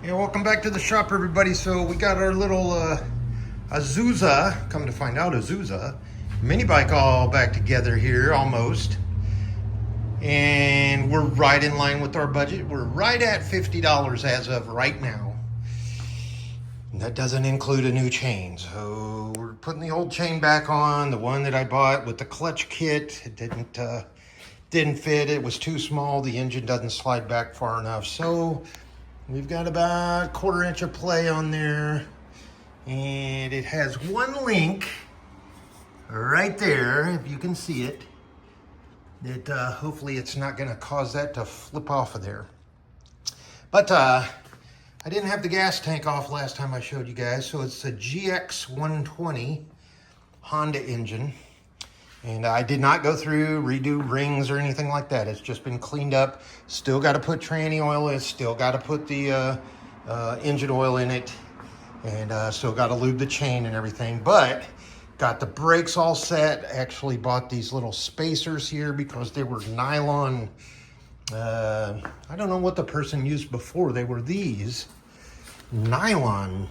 Yeah, welcome back to the shop, everybody. So we got our little Azusa, come to find out Azusa, mini bike all back together here almost. And we're right in line with our budget. We're right at $50 as of right now. And that doesn't include a new chain. So we're putting the old chain back on, the one that I bought with the clutch kit. It didn't fit, it was too small. The engine doesn't slide back far enough. So we've got about 1/4 inch of play on there, and it has one link right there, if you can see it, that hopefully it's not going to cause that to flip off of there. But I didn't have the gas tank off last time I showed you guys, so it's a GX 120 Honda engine. And I did not go through, redo rings or anything like that. It's just been cleaned up. Still got to put tranny oil in. Still got to put the engine oil in it. And still got to lube the chain and everything. But got the brakes all set. Actually bought these little spacers here because they were nylon. I don't know what the person used before. They were these nylon,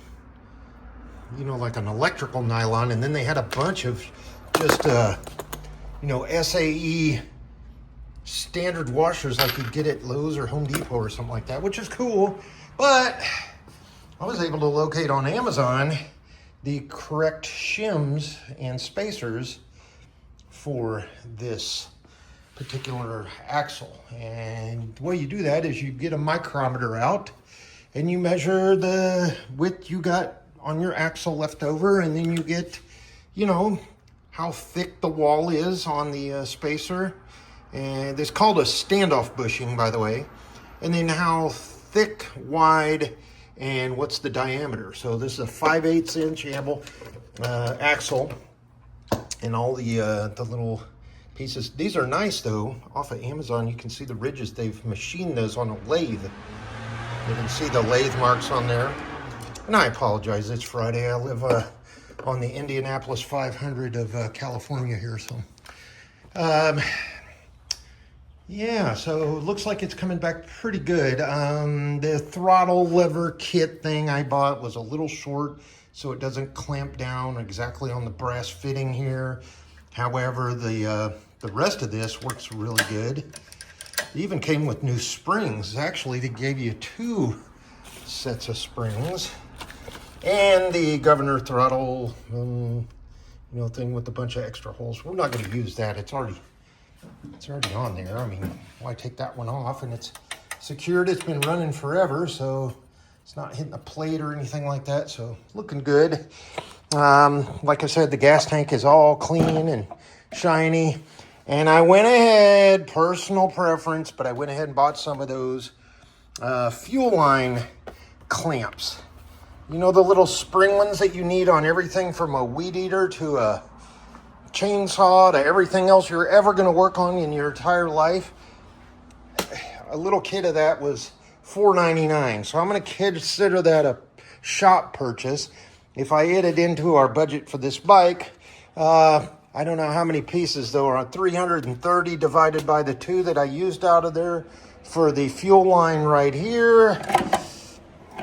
you know, like an electrical nylon. And then they had a bunch of just SAE standard washers like you'd get at Lowe's or Home Depot or something like that, which is cool. But I was able to locate on Amazon the correct shims and spacers for this particular axle. And the way you do that is you get a micrometer out and you measure the width you got on your axle left over, and then you get, how thick the wall is on the spacer. And it's called a standoff bushing, by the way. And then how thick, wide, and what's the diameter. So this is a 5/8 inch axle, and all the little pieces. These are nice though. Off of Amazon, you can see the ridges. They've machined those on a lathe. You can see the lathe marks on there. And I apologize, it's Friday. I live on the Indianapolis 500 of California here, so yeah, so it looks like it's coming back pretty good. The throttle lever kit thing I bought was a little short, so it doesn't clamp down exactly on the brass fitting here. However, the rest of this works really good. It even came with new springs. Actually, they gave you 2 sets of springs. And the governor throttle, thing with a bunch of extra holes. We're not going to use that. It's already on there. I mean, why take that one off? And it's secured. It's been running forever, so it's not hitting a plate or anything like that. So looking good. Like I said, the gas tank is all clean and shiny. And I went ahead, personal preference, but I went ahead and bought some of those fuel line clamps. You know, the little spring ones that you need on everything from a weed eater to a chainsaw to everything else you're ever going to work on in your entire life. A little kit of that was $4.99. So I'm going to consider that a shop purchase. If I add it into our budget for this bike, I don't know how many pieces though are 330 divided by the 2 that I used out of there for the fuel line right here.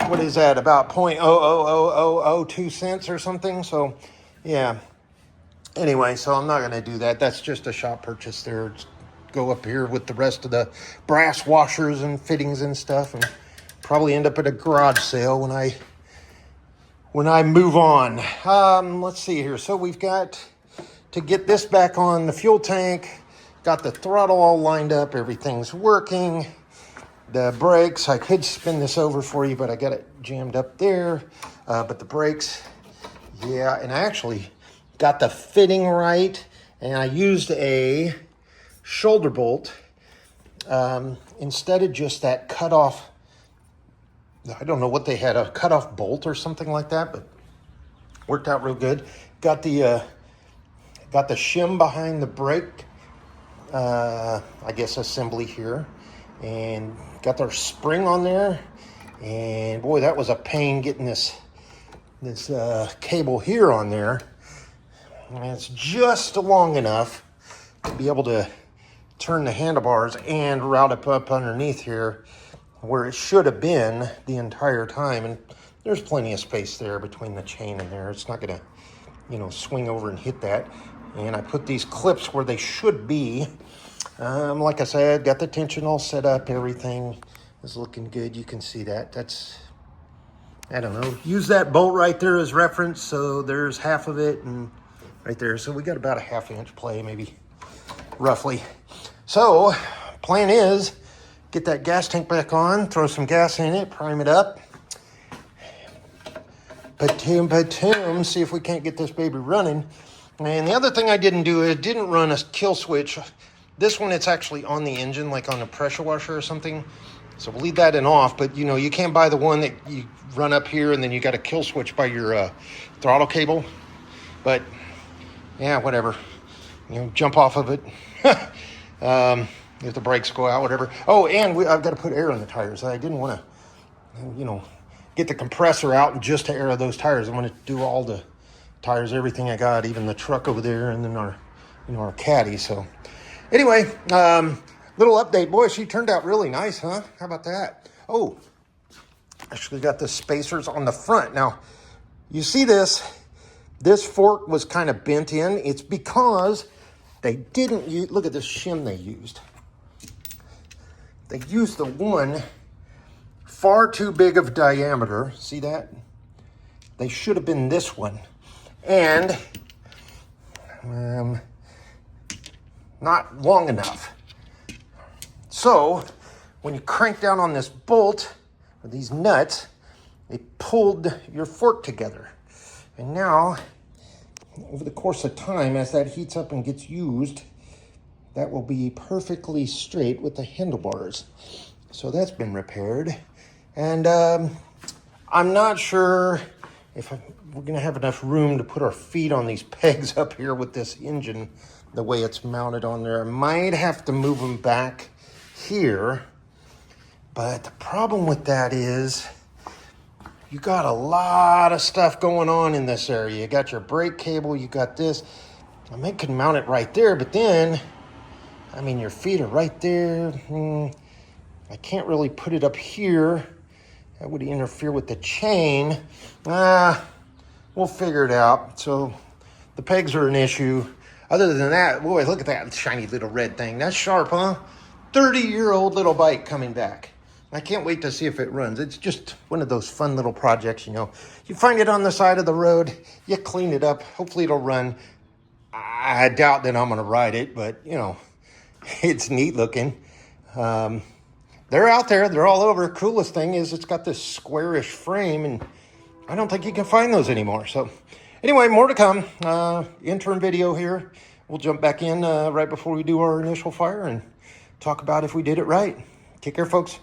What is that, about 0.00002 cents or something? So yeah, anyway, so I'm not going to do that. That's just a shop purchase there. Just go up here with the rest of the brass washers and fittings and stuff, and probably end up at a garage sale when I move on. Let's see here. So we've got to get this back on the fuel tank. Got the throttle all lined up. Everything's working. The brakes, I could spin this over for you, but I got it jammed up there. But the brakes, yeah, and I actually got the fitting right, and I used a shoulder bolt instead of just that cutoff. I don't know what they had, a cutoff bolt or something like that, but worked out real good. Got the shim behind the brake, I guess assembly here, and got their spring on there. And boy, that was a pain getting this cable here on there. And it's just long enough to be able to turn the handlebars and route it up underneath here. where it should have been the entire time. And there's plenty of space there between the chain and there. It's not gonna, you know, swing over and hit that. And I put these clips where they should be. Like I said, got the tension all set up. Everything is looking good. You can see that. That's, I don't know. Use that bolt right there as reference. So there's half of it and right there. So we got about a 1/2 inch play, maybe roughly. So plan is get that gas tank back on, throw some gas in it, prime it up. Patum, see if we can't get this baby running. And the other thing I didn't do is didn't run a kill switch. This one, it's actually on the engine, like on a pressure washer or something. So we'll leave that in off, but you know, you can't buy the one that you run up here and then you got a kill switch by your throttle cable. But yeah, whatever. You know, jump off of it. If the brakes go out, whatever. Oh, and I've got to put air in the tires. I didn't want to, you know, get the compressor out just to air those tires. I'm going to do all the tires, everything I got, even the truck over there, and then our, you know, our caddy. So anyway, little update. Boy, she turned out really nice, huh? How about that? Oh, actually got the spacers on the front. Now, you see this fork was kind of bent in. It's because they didn't use, look at this shim they used. They used the one far too big of diameter. See that? They should have been this one. And not long enough. So when you crank down on this bolt, or these nuts, it pulled your fork together. And now, over the course of time, as that heats up and gets used, that will be perfectly straight with the handlebars. So that's been repaired. And I'm not sure if we're gonna have enough room to put our feet on these pegs up here with this engine, the way it's mounted on there. I might have to move them back here. But the problem with that is you got a lot of stuff going on in this area. You got your brake cable, you got this. I might could mount it right there, but then, I mean, your feet are right there. I can't really put it up here. That would interfere with the chain. We'll figure it out. So the pegs are an issue. Other than that, boy, look at that shiny little red thing. That's sharp, huh? 30-year-old little bike coming back. I can't wait to see if it runs. It's just one of those fun little projects, you know. You find it on the side of the road, you clean it up, hopefully it'll run. I doubt that I'm gonna ride it, but you know, it's neat looking. They're out there, they're all over. Coolest thing is it's got this squarish frame, and I don't think you can find those anymore. So anyway, more to come. Interim video here. We'll jump back in right before we do our initial fire and talk about if we did it right. Take care, folks.